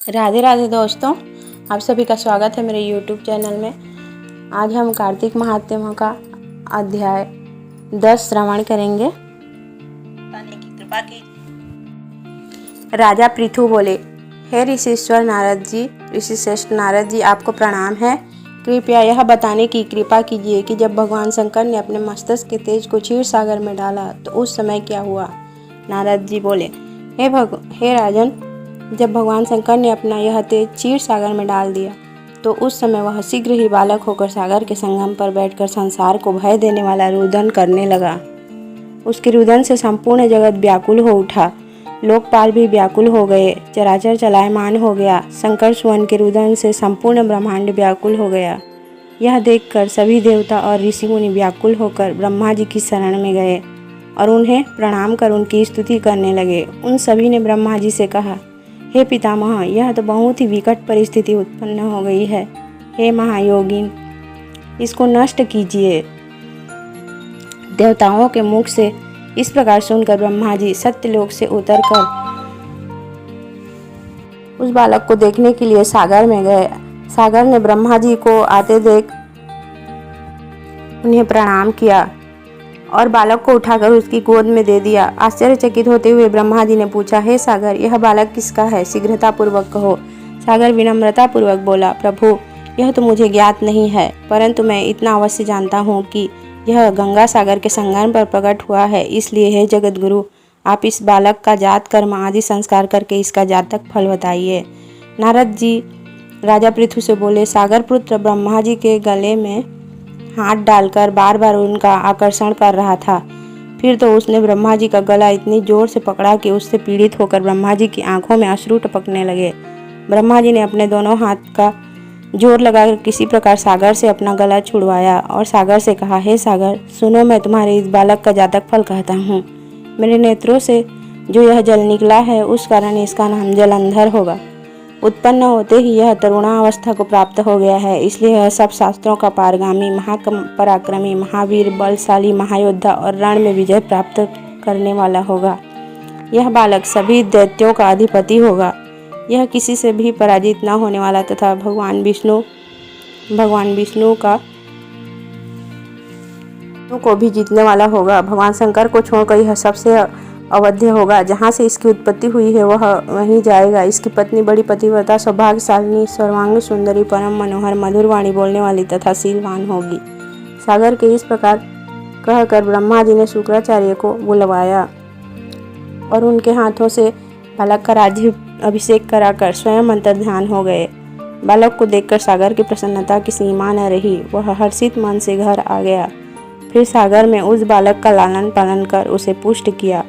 राधे राधे दोस्तों, आप सभी का स्वागत है मेरे YouTube चैनल में। आज हम कार्तिक महात्म्य का अध्याय 10 श्रवण करेंगे। की कृपा की। राजा पृथु बोले, हे ऋषिश्वर नारद जी, ऋषिश्रेष्ठ नारद जी, आपको प्रणाम है। कृपया यह बताने की कृपा कीजिए कि जब भगवान शंकर ने अपने मस्तक के तेज को क्षीर सागर में डाला तो उस समय क्या हुआ। नारद जी बोले, हे राजन, जब भगवान शंकर ने अपना यह तेज क्षीर सागर में डाल दिया तो उस समय वह शीघ्र ही बालक होकर सागर के संगम पर बैठकर संसार को भय देने वाला रुदन करने लगा। उसके रुदन से संपूर्ण जगत व्याकुल हो उठा, लोकपाल भी व्याकुल हो गए, चराचर चलायमान हो गया। शंकर सुवन के रुदन से संपूर्ण ब्रह्मांड व्याकुल हो गया। यह देखकर सभी देवता और ऋषि मुनि व्याकुल होकर ब्रह्मा जी की शरण में गए और उन्हें प्रणाम कर उनकी स्तुति करने लगे। उन सभी ने ब्रह्मा जी से कहा, हे पितामह, यह तो बहुत ही विकट परिस्थिति उत्पन्न हो गई है। हे महायोगिन, इसको नष्ट कीजिए। देवताओं के मुख से इस प्रकार सुनकर ब्रह्मा जी सत्यलोक से उतरकर उस बालक को देखने के लिए सागर में गए। सागर ने ब्रह्मा जी को आते देख उन्हें प्रणाम किया और बालक को उठाकर उसकी गोद में दे दिया। आश्चर्यचकित होते हुए ब्रह्मा जी ने पूछा, हे सागर, यह बालक किसका है? शीघ्रता पूर्वक कहो। सागर विनम्रता पूर्वक बोला, प्रभु, यह तो मुझे ज्ञात नहीं है, परंतु मैं इतना अवश्य जानता हूँ कि यह गंगा सागर के संगम पर प्रकट हुआ है। इसलिए हे जगत गुरु, आप इस बालक का जात कर्म आदि संस्कार करके इसका जातक फल बताइए। नारद जी राजा पृथु से बोले, सागर पुत्र ब्रह्मा जी के गले में हाथ डालकर बार बार उनका आकर्षण कर रहा था। फिर तो उसने ब्रह्मा जी का गला इतनी जोर से पकड़ा कि उससे पीड़ित होकर ब्रह्मा जी की आंखों में अश्रु टपकने लगे। ब्रह्मा जी ने अपने दोनों हाथ का जोर लगाकर किसी प्रकार सागर से अपना गला छुड़वाया और सागर से कहा, हे सागर, सुनो, मैं तुम्हारे इस बालक का जातक फल कहता हूँ। मेरे नेत्रों से जो यह जल निकला है उस कारण इसका नाम जलंधर होगा। उत्पन्न होते ही यह तरुणावस्था को प्राप्त हो गया है, इसलिए यह सब शास्त्रों का पारगामी, महापराक्रमी, महावीर, बलशाली, महायोद्धा और रण में विजय प्राप्त करने वाला होगा। यह बालक सभी दैत्यों का अधिपति होगा। यह किसी से भी पराजित न होने वाला तथा भगवान विष्णु को भी जीतने वाला होगा। भगवान शंकर को छोड़कर यह सबसे अवध्य होगा। जहाँ से इसकी उत्पत्ति हुई है वह वहीं जाएगा। इसकी पत्नी बड़ी पतिव्रता, सौभाग्यशालिनी, सर्वांग सुंदरी, परम मनोहर, मधुर वाणी बोलने वाली तथा शीलवान होगी। सागर के इस प्रकार कहकर ब्रह्मा जी ने शुक्राचार्य को बुलवाया और उनके हाथों से बालक का राज्य अभिषेक कराकर स्वयं अंतर ध्यान हो गए। बालक को देखकर सागर की प्रसन्नता की सीमा न रही। वह हर्षित मन से घर आ गया। फिर सागर में उस बालक का लालन पालन कर उसे पुष्ट किया।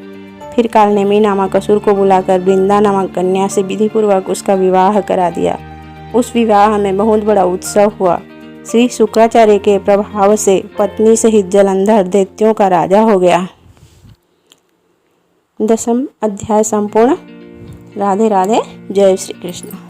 फिर कालनेमी नामक असुर को बुलाकर वृंदा नामक कन्या से विधिपूर्वक उसका विवाह करा दिया। उस विवाह में बहुत बड़ा उत्सव हुआ। श्री शुक्राचार्य के प्रभाव से पत्नी सहित जलंधर दैत्यों का राजा हो गया। 10वां अध्याय संपूर्ण। राधे राधे। जय श्री कृष्ण।